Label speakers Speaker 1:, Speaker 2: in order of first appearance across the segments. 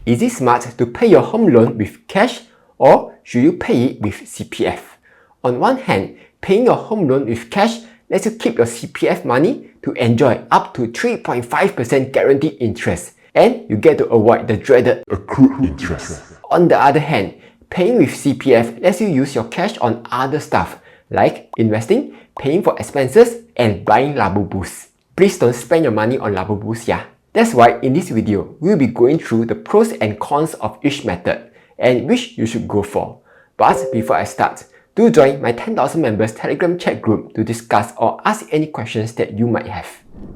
Speaker 1: Is it smart to pay your home loan with cash or should you pay it with CPF? On one hand, paying your home loan with cash lets you keep your CPF money to enjoy up to 3.5% guaranteed interest, and you get to avoid the dreaded accrued interest. On the other hand, paying with CPF lets you use your cash on other stuff like investing, paying for expenses, and buying Labubus. Please don't spend your money on Labubus, yeah? That's why in this video, we'll be going through the pros and cons of each method and which you should go for. But before I start, do join my 10,000 members Telegram chat group to discuss or ask any questions that you might have.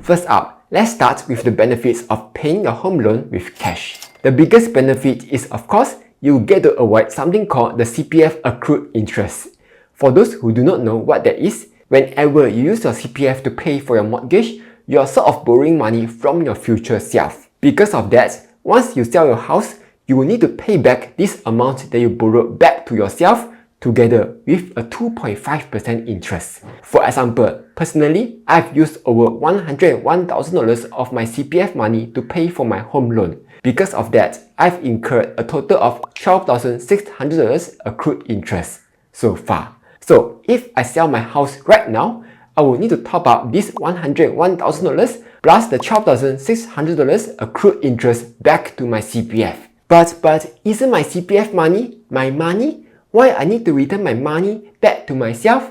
Speaker 1: First up, let's start with the benefits of paying your home loan with cash. The biggest benefit is, of course, you get to avoid something called the CPF accrued interest. For those who do not know what that is, whenever you use your CPF to pay for your mortgage, you are sort of borrowing money from your future self. Because of that, once you sell your house, you will need to pay back this amount that you borrowed back to yourself together with a 2.5% interest. For example, personally, I've used over $101,000 of my CPF money to pay for my home loan. Because of that, I've incurred a total of $12,600 accrued interest so far. So if I sell my house right now, I will need to top up this $101,000 plus the $12,600 accrued interest back to my CPF. But isn't my CPF money my money? Why I need to return my money back to myself?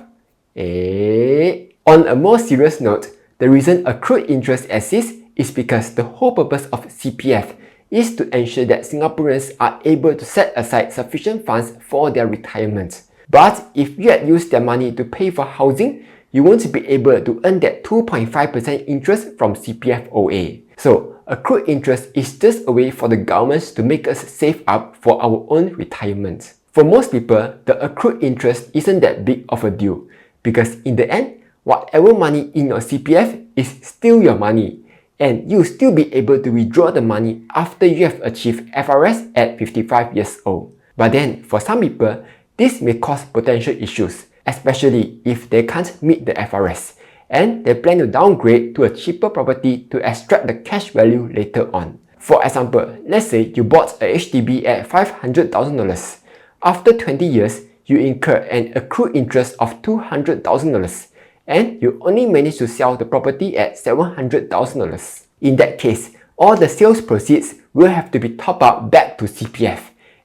Speaker 1: On a more serious note, the reason accrued interest exists is because the whole purpose of CPF is to ensure that Singaporeans are able to set aside sufficient funds for their retirement. But if you had used their money to pay for housing, you won't be able to earn that 2.5% interest from CPF OA. So, accrued interest is just a way for the governments to make us save up for our own retirement. For most people, the accrued interest isn't that big of a deal because in the end, whatever money in your CPF is still your money and you'll still be able to withdraw the money after you have achieved FRS at 55 years old. But then, for some people, this may cause potential issues, especially if they can't meet the FRS and they plan to downgrade to a cheaper property to extract the cash value later on. For example, let's say you bought a HDB at $500,000. After 20 years, you incur an accrued interest of $200,000 and you only manage to sell the property at $700,000. In that case, all the sales proceeds will have to be topped up back to CPF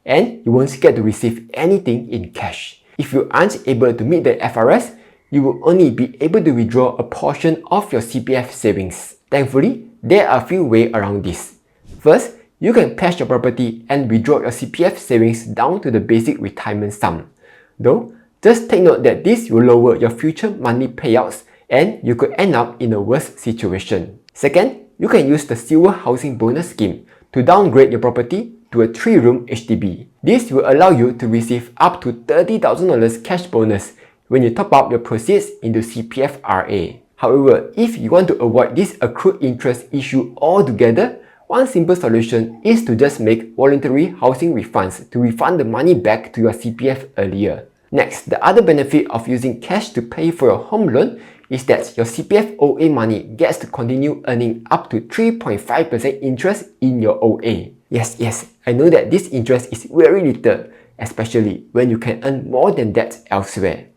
Speaker 1: and you won't get to receive anything in cash. If you aren't able to meet the FRS, you will only be able to withdraw a portion of your CPF savings. Thankfully, there are a few ways around this. First, you can pledge your property and withdraw your CPF savings down to the basic retirement sum. Though, just take note that this will lower your future monthly payouts and you could end up in a worse situation. Second, you can use the Silver Housing Bonus Scheme to downgrade your property to a 3-room HDB. This will allow you to receive up to $30,000 cash bonus when you top up your proceeds into CPF RA. However, if you want to avoid this accrued interest issue altogether, one simple solution is to just make voluntary housing refunds to refund the money back to your CPF earlier. Next, the other benefit of using cash to pay for your home loan is that your CPF OA money gets to continue earning up to 3.5% interest in your OA. Yes, I know that this interest is very little, especially when you can earn more than that elsewhere.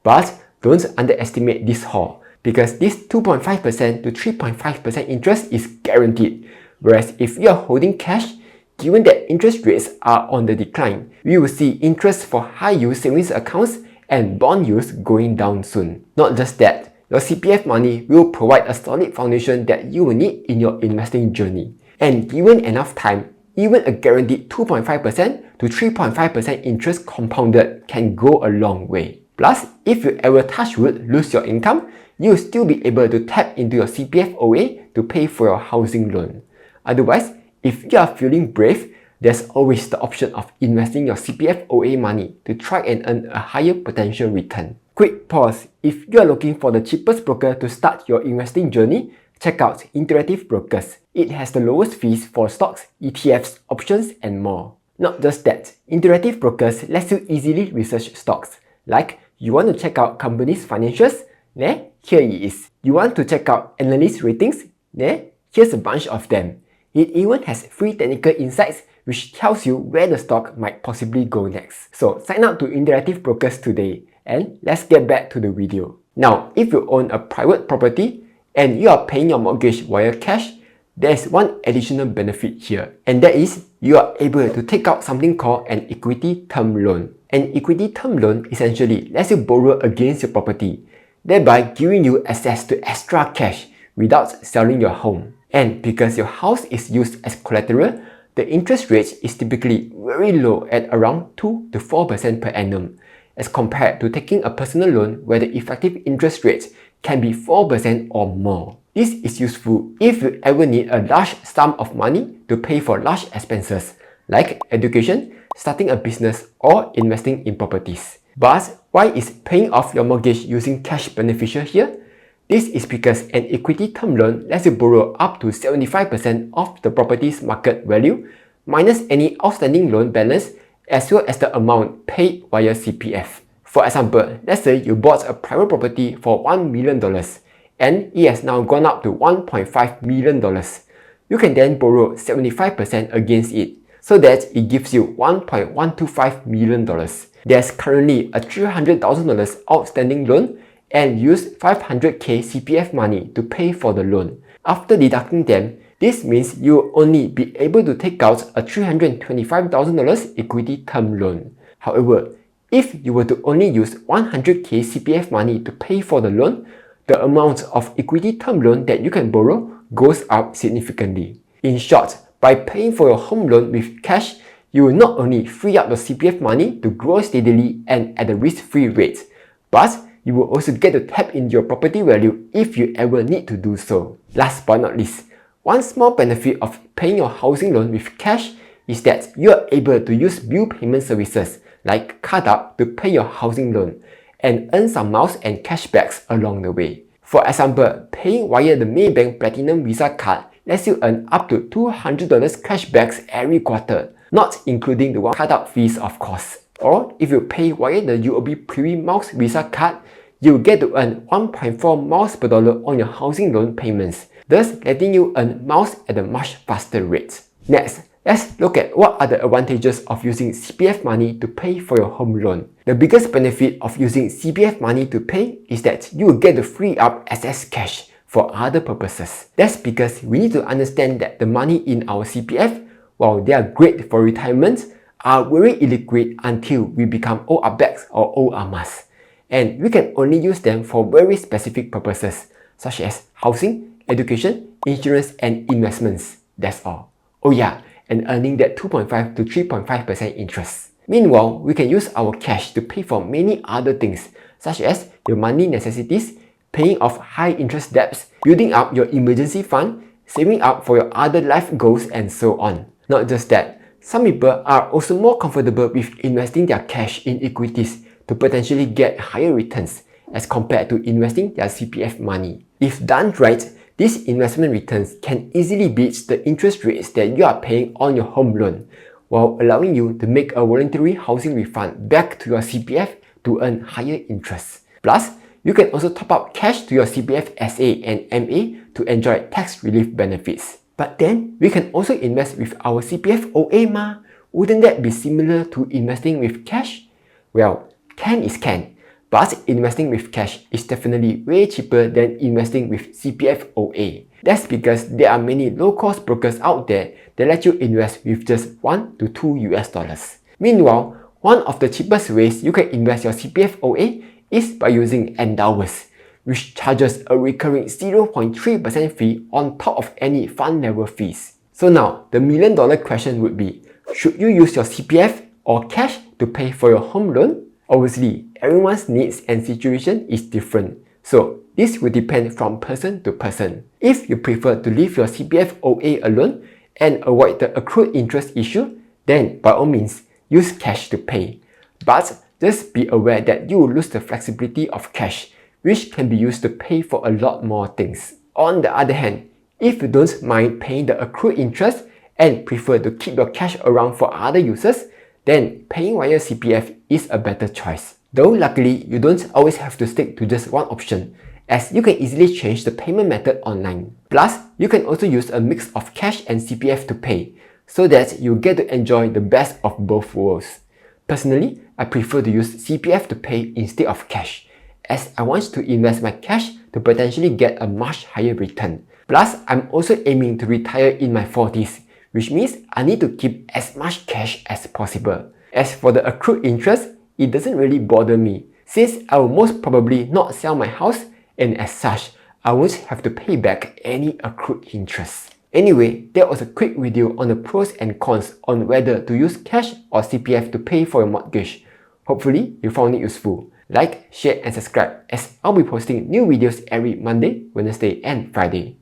Speaker 1: But don't underestimate this haul, because this 2.5% to 3.5% interest is guaranteed. Whereas if you are holding cash, given that interest rates are on the decline, we will see interest for high-yield savings accounts and bond yields going down soon. Not just that, your CPF money will provide a solid foundation that you will need in your investing journey. And given enough time, even a guaranteed 2.5% to 3.5% interest compounded can go a long way. Plus, if you ever touch wood lose your income, you'll still be able to tap into your CPF OA to pay for your housing loan. Otherwise, if you are feeling brave, there's always the option of investing your CPF OA money to try and earn a higher potential return. Quick pause. If you are looking for the cheapest broker to start your investing journey, check out Interactive Brokers. It has the lowest fees for stocks, ETFs, options, and more. Not just that, Interactive Brokers lets you easily research stocks. Like, you want to check out companies' financials? Here it is. You want to check out analyst ratings? Here's a bunch of them. It even has free technical insights which tells you where the stock might possibly go next. So sign up to Interactive Brokers today and let's get back to the video. Now, if you own a private property and you are paying your mortgage via cash, there's one additional benefit here, and that is you are able to take out something called an equity term loan. An equity term loan essentially lets you borrow against your property, thereby giving you access to extra cash without selling your home. And because your house is used as collateral, the interest rate is typically very low at around 2 to 4% per annum, as compared to taking a personal loan where the effective interest rate can be 4% or more. This is useful if you ever need a large sum of money to pay for large expenses like education, starting a business, or investing in properties. But why is paying off your mortgage using cash beneficial here? This is because an equity term loan lets you borrow up to 75% of the property's market value minus any outstanding loan balance as well as the amount paid via CPF. For example, let's say you bought a private property for $1 million and it has now gone up to $1.5 million. You can then borrow 75% against it, so that it gives you $1.125 million. There's currently a $300,000 outstanding loan and use $500k CPF money to pay for the loan. After deducting them, this means you'll only be able to take out a $325,000 equity term loan. However, if you were to only use $100k CPF money to pay for the loan, the amount of equity term loan that you can borrow goes up significantly. In short, by paying for your home loan with cash, you will not only free up your CPF money to grow steadily and at a risk-free rate, but you will also get to tap into your property value if you ever need to do so. Last but not least, one small benefit of paying your housing loan with cash is that you are able to use bill payment services like CardUp to pay your housing loan and earn some miles and cashbacks along the way. For example, paying via the Maybank Platinum Visa card lets you earn up to $200 cashbacks every quarter, not including the CardUp fees of course. Or if you pay via the UOB Privy Miles Visa card, you get to earn 1.4 miles per dollar on your housing loan payments, thus letting you earn miles at a much faster rate. Next, let's look at what are the advantages of using CPF money to pay for your home loan. The biggest benefit of using CPF money to pay is that you will get to free up excess cash for other purposes. That's because we need to understand that the money in our CPF, while they are great for retirement, are very illiquid until we become old abaks or old amas. And we can only use them for very specific purposes, such as housing, education, insurance, and investments. That's all. Oh yeah, and earning that 2.5 to 3.5% interest. Meanwhile, we can use our cash to pay for many other things, such as your monthly necessities, paying off high interest debts, building up your emergency fund, saving up for your other life goals, and so on. Not just that, some people are also more comfortable with investing their cash in equities to potentially get higher returns as compared to investing their CPF money. If done right, these investment returns can easily beat the interest rates that you are paying on your home loan, while allowing you to make a voluntary housing refund back to your CPF to earn higher interest. Plus, you can also top up cash to your CPF SA and MA to enjoy tax relief benefits. But then, we can also invest with our CPF OA ma. Wouldn't that be similar to investing with cash? Well, can is can, but investing with cash is definitely way cheaper than investing with CPF OA. That's because there are many low-cost brokers out there that let you invest with just $1 to $2. Meanwhile, one of the cheapest ways you can invest your CPF OA is by using Endowus, which charges a recurring 0.3% fee on top of any fund level fees. So now, the million-dollar question would be, should you use your CPF or cash to pay for your home loan? Obviously, everyone's needs and situation is different, so this will depend from person to person. If you prefer to leave your CPF OA alone and avoid the accrued interest issue, then by all means, use cash to pay. But just be aware that you will lose the flexibility of cash, which can be used to pay for a lot more things. On the other hand, if you don't mind paying the accrued interest and prefer to keep your cash around for other uses, then paying via CPF is a better choice. Though luckily, you don't always have to stick to just one option, as you can easily change the payment method online. Plus, you can also use a mix of cash and CPF to pay, so that you get to enjoy the best of both worlds. Personally, I prefer to use CPF to pay instead of cash, as I want to invest my cash to potentially get a much higher return. Plus, I'm also aiming to retire in my 40s, which means I need to keep as much cash as possible. As for the accrued interest, it doesn't really bother me, since I will most probably not sell my house, and as such, I won't have to pay back any accrued interest. Anyway, that was a quick video on the pros and cons on whether to use cash or CPF to pay for your mortgage. Hopefully, you found it useful. Like, share and subscribe, as I'll be posting new videos every Monday, Wednesday and Friday.